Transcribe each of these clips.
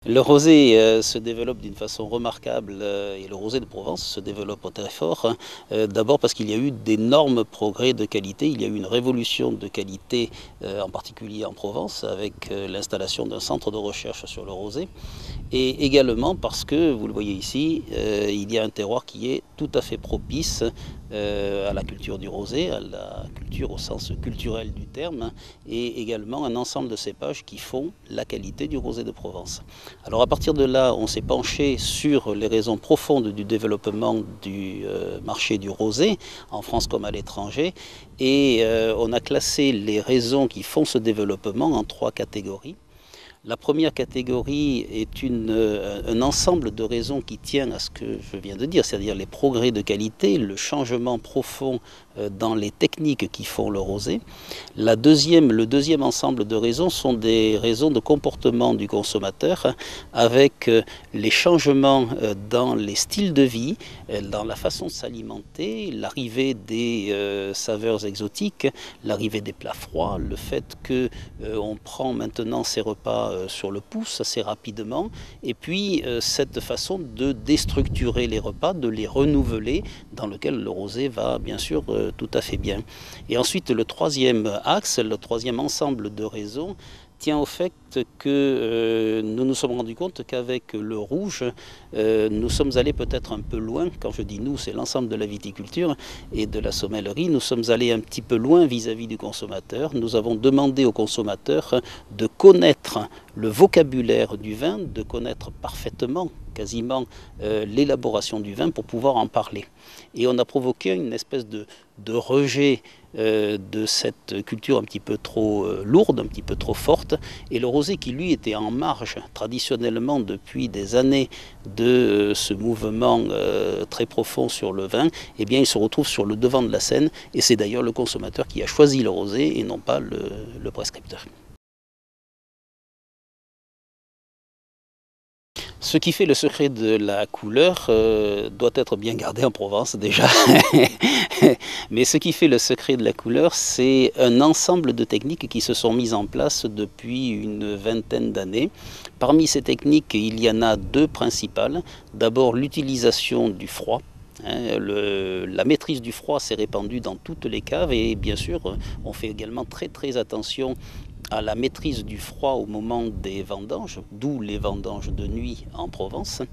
Le rosé se développe d'une façon remarquable et le rosé de Provence se développe très fort. D'abord parce qu'il y a eu d'énormes progrès de qualité, il y a eu une révolution de qualité en particulier en Provence avec l'installation d'un centre de recherche sur le rosé et également parce que, vous le voyez ici, il y a un terroir qui est tout à fait propice à la culture du rosé, à la culture au sens culturel du terme, et également un ensemble de cépages qui font la qualité du rosé de Provence. Alors à partir de là, on s'est penché sur les raisons profondes du développement du marché du rosé, en France comme à l'étranger, et on a classé les raisons qui font ce développement en 3 catégories. La première catégorie est un ensemble de raisons qui tient à ce que je viens de dire, c'est-à-dire les progrès de qualité, le changement profond dans les techniques qui font le rosé. Le deuxième ensemble de raisons sont des raisons de comportement du consommateur avec les changements dans les styles de vie, dans la façon de s'alimenter, l'arrivée des saveurs exotiques, l'arrivée des plats froids, le fait qu'on prend maintenant ses repas sur le pouce assez rapidement, et puis cette façon de déstructurer les repas, de les renouveler, dans lequel le rosé va bien sûr tout à fait bien. Et ensuite le troisième axe, le troisième ensemble de raisons tient au fait que nous nous sommes rendus compte qu'avec le rouge, nous sommes allés peut-être un peu loin. Quand je dis nous, c'est l'ensemble de la viticulture et de la sommellerie. Nous sommes allés un petit peu loin vis-à-vis du consommateur. Nous avons demandé au consommateur de connaître le vocabulaire du vin, de connaître parfaitement, quasiment, l'élaboration du vin pour pouvoir en parler. Et on a provoqué une espèce de rejet de cette culture un petit peu trop lourde, un petit peu trop forte, et le rosé qui lui était en marge traditionnellement depuis des années de ce mouvement très profond sur le vin, eh bien il se retrouve sur le devant de la scène, et c'est d'ailleurs le consommateur qui a choisi le rosé et non pas le prescripteur. Ce qui fait le secret de la couleur doit être bien gardé en Provence déjà. Mais ce qui fait le secret de la couleur, c'est un ensemble de techniques qui se sont mises en place depuis une vingtaine d'années. Parmi ces techniques, il y en a 2 principales. D'abord l'utilisation du froid. La maîtrise du froid s'est répandue dans toutes les caves et bien sûr on fait également très attention à la maîtrise du froid au moment des vendanges, d'où les vendanges de nuit en Provence.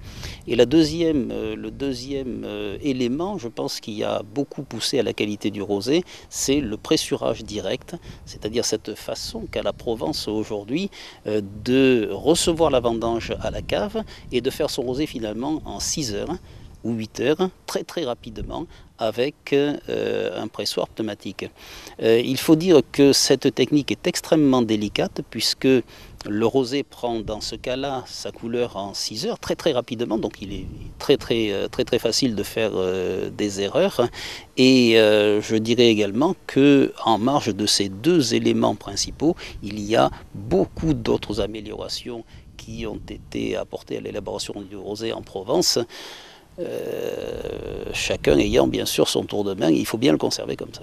Et le deuxième élément, je pense, qui a beaucoup poussé à la qualité du rosé, c'est le pressurage direct, c'est-à-dire cette façon qu'a la Provence aujourd'hui de recevoir la vendange à la cave et de faire son rosé finalement en 6 heures ou 8 heures, très rapidement, avec un pressoir pneumatique. Il faut dire que cette technique est extrêmement délicate puisque le rosé prend dans ce cas-là sa couleur en 6 heures très rapidement, donc il est très facile de faire des erreurs. Et je dirais également qu'en marge de ces 2 éléments principaux, il y a beaucoup d'autres améliorations qui ont été apportées à l'élaboration du rosé en Provence. Chacun ayant bien sûr son tour de main, il faut bien le conserver comme ça.